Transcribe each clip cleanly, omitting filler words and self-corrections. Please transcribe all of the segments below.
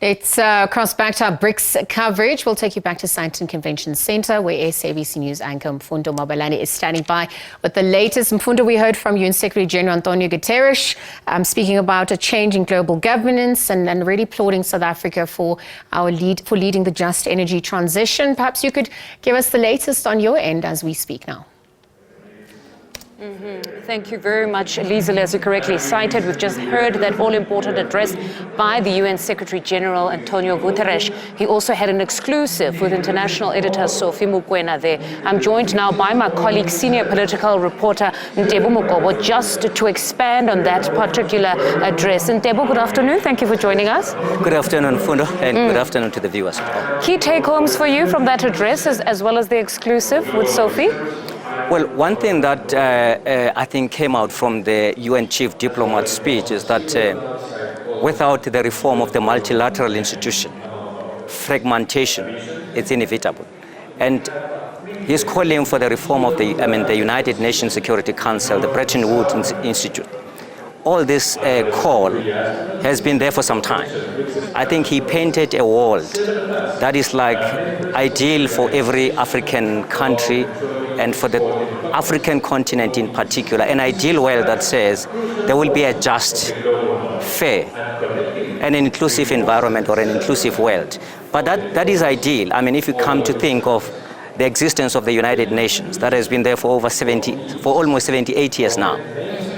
Let's cross back to our BRICS coverage. We'll take you back to Sandton Convention Centre, where SABC News anchor Mfundo Mabalane is standing by with the latest. Mfundo, we heard from UN Secretary General Antonio Guterres speaking about a change in global governance and really applauding South Africa for leading the just energy transition. Perhaps you could give us the latest on your end as we speak now. Thank you very much, Liesel. As you correctly cited, we've just heard that all-important address by the UN Secretary General Antonio Guterres. He also had an exclusive with international editor Sophie Mukwena there. I'm joined now by my colleague, senior political reporter Ntebo Mokobo, just to expand on that particular address. Ntebo, good afternoon. Thank you for joining us. Good afternoon, Mfundo, and good afternoon to the viewers. Key take-homes for you from that address as well as the exclusive with Sophie? Well, one thing that I think came out from the UN chief diplomat's speech is that without the reform of the multilateral institution, fragmentation is inevitable. And he's calling for the reform of the United Nations Security Council, the Bretton Woods Institute. All this call has been there for some time. I think he painted a world that is like ideal for every African country and for the African continent in particular, an ideal world that says there will be a just, fair, and an inclusive environment or an inclusive world. But that is ideal. I mean, if you come to think of the existence of the United Nations, that has been there for almost 78 years now,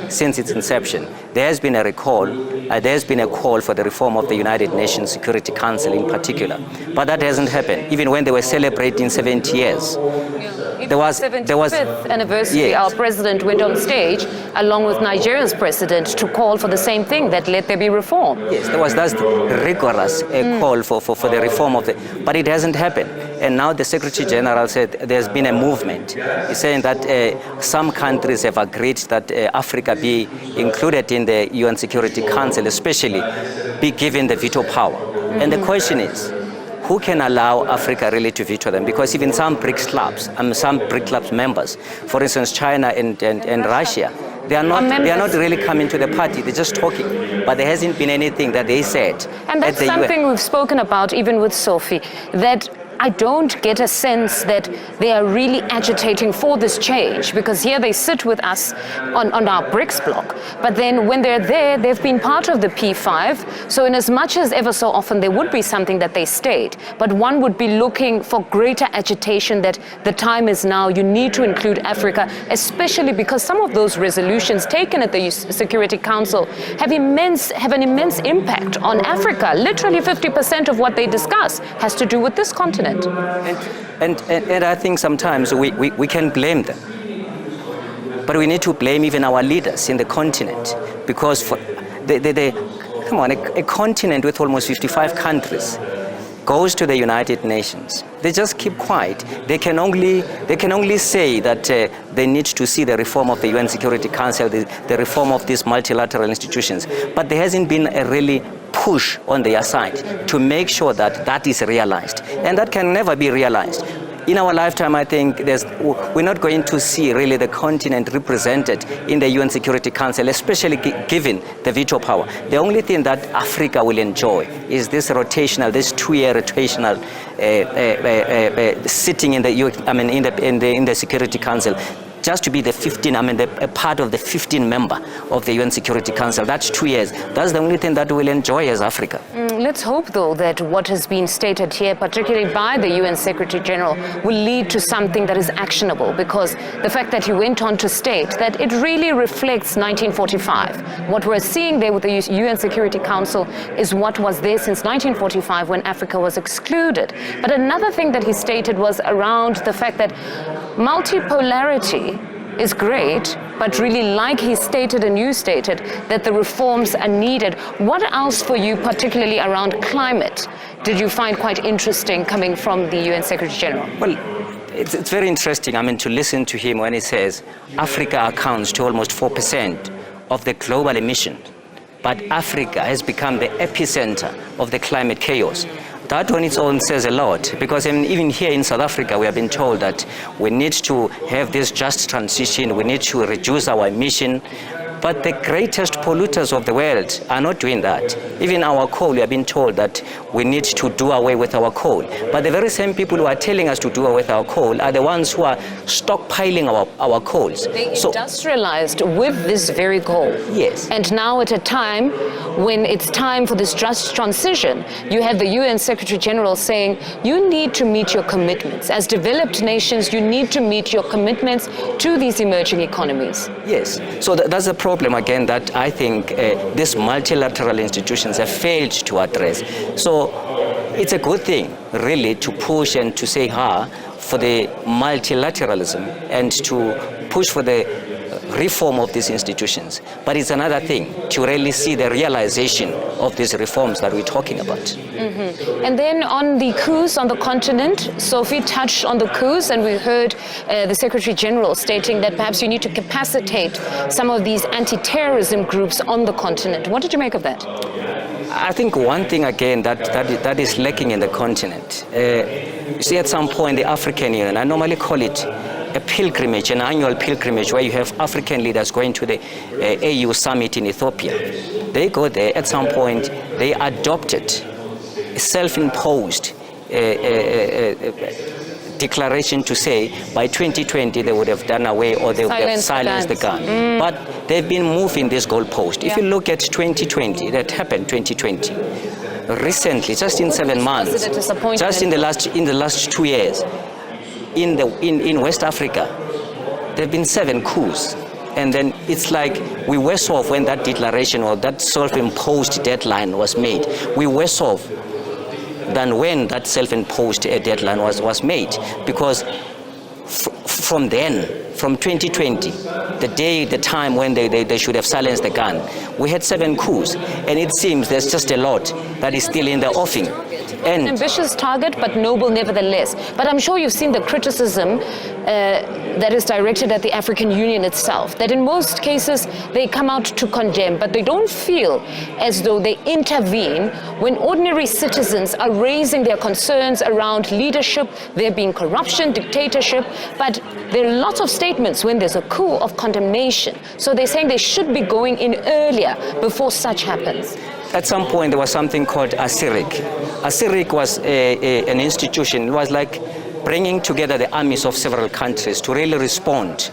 since its inception. There has been a call for the reform of the United Nations Security Council in particular. But that hasn't happened. Even when they were celebrating 70 years. There was 75th anniversary, yes. Our president went on stage along with Nigeria's president to call for the same thing, that let there be reform. Yes, there was that rigorous call for the reform of the, but it hasn't happened. And now the Secretary General said there's been a movement. He's saying that some countries have agreed that Africa be included in the UN Security Council, especially be given the veto power. And the question is, who can allow Africa really to veto them? Because even some BRICS clubs, some BRICS clubs members, for instance, China and Russia, they are not really coming to the party. They're just talking. But there hasn't been anything that they said. And that's something we've spoken about even with Sophie, that I don't get a sense that they are really agitating for this change, because here they sit with us on our BRICS bloc, but then when they're there, they've been part of the P5, so in as much as ever so often there would be something that they state, but one would be looking for greater agitation that the time is now, you need to include Africa, especially because some of those resolutions taken at the Security Council have an immense impact on Africa. Literally 50% of what they discuss has to do with this continent. And I think sometimes we can blame them. But we need to blame even our leaders in the continent, because for come on, a continent with almost 55 countries goes to the United Nations. They just keep quiet. They can only say that they need to see the reform of the UN Security Council, the reform of these multilateral institutions. But there hasn't been a really push on their side to make sure that that is realized. And that can never be realized. In our lifetime, I think we're not going to see really the continent represented in the UN Security Council, especially given the veto power. The only thing that Africa will enjoy is this two-year rotational sitting in the Security Council. Just to be a part of the 15 member of the UN Security Council. That's 2 years. That's the only thing that we'll enjoy as Africa. Let's hope, though, that what has been stated here, particularly by the UN Secretary General, will lead to something that is actionable, because the fact that he went on to state that it really reflects 1945. What we're seeing there with the UN Security Council is what was there since 1945 when Africa was excluded. But another thing that he stated was around the fact that multipolarity is great, but really, like he stated and you stated, that the reforms are needed. What else for you, particularly around climate, did you find quite interesting coming from the UN Secretary General? Well, it's very interesting, to listen to him when he says Africa accounts to almost 4% of the global emission, but Africa has become the epicenter of the climate chaos. That on its own says a lot, because even here in South Africa, we have been told that we need to have this just transition, we need to reduce our emission, But the greatest polluters of the world are not doing that. Even our coal, we have been told that we need to do away with our coal. But the very same people who are telling us to do away with our coal are the ones who are stockpiling our coals. They industrialized with this very coal. Yes. And now at a time when it's time for this just transition, you have the UN Secretary General saying you need to meet your commitments. As developed nations, you need to meet your commitments to these emerging economies. Yes. So that's a problem, again, that I think these multilateral institutions have failed to address. So it's a good thing, really, to push and to say for the multilateralism and to push for the reform of these institutions. But it's another thing to really see the realization of these reforms that we're talking about. Mm-hmm. And then on the coups on the continent, Sophie touched on the coups, and we heard the Secretary General stating that perhaps you need to capacitate some of these anti-terrorism groups on the continent. What did you make of that? I think one thing, again, that is lacking in the continent. You see, at some point, the African Union, I normally call it a pilgrimage, an annual pilgrimage, where you have African leaders going to the AU Summit in Ethiopia. They go there, at some point, they adopted a self-imposed declaration to say by 2020 they would have done away, or they would have silenced the gun. But they've been moving this goalpost. If you look at 2020, that happened 2020. Recently, just in 7 months, just in the last 2 years, in West Africa, there have been 7 coups. And then it's like we were off when that declaration or that self-imposed deadline was made. We were off than when that self-imposed deadline was made, because from then, from 2020, the time when they should have silenced the gun, we had 7 coups, and it seems there's just a lot that is still in the offing. An ambitious target, but noble nevertheless. But I'm sure you've seen the criticism that is directed at the African Union itself, that in most cases they come out to condemn, but they don't feel as though they intervene when ordinary citizens are raising their concerns around leadership, there being corruption, dictatorship, but there are lots of statements when there's a coup of condemnation. So they're saying they should be going in earlier before such happens. At some point, there was something called ASIRIC. ASIRIC was an institution. It was like bringing together the armies of several countries to really respond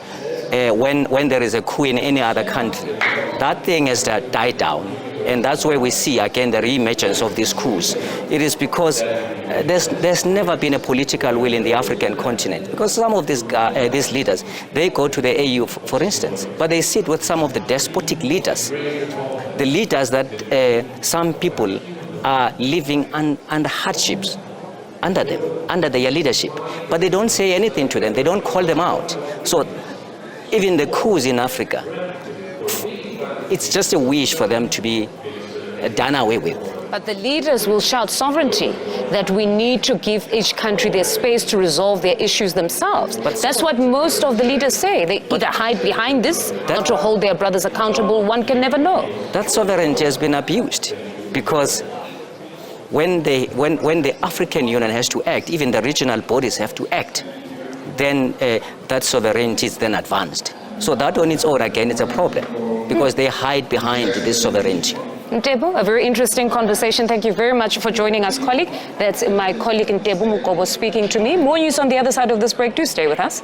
when there is a coup in any other country. That thing has died down. And that's where we see, again, the re-emergence of these coups. It is because there's never been a political will in the African continent. Because some of these leaders, they go to the AU, for instance, but they sit with some of the despotic leaders. The leaders that some people are living under hardships, under them, under their leadership. But they don't say anything to them. They don't call them out. So even the coups in Africa, it's just a wish for them to be done away with. But the leaders will shout sovereignty, that we need to give each country their space to resolve their issues themselves. But that's what most of the leaders say. They either hide behind this or to hold their brothers accountable. One can never know. That sovereignty has been abused, because when the African Union has to act, even the regional bodies have to act, then that sovereignty is then advanced. So that on its own, again, is a problem, because they hide behind this sovereignty. Ntebo, a very interesting conversation. Thank you very much for joining us, colleague. That's my colleague Ntebo Mokobo speaking to me. More news on the other side of this break. Do stay with us.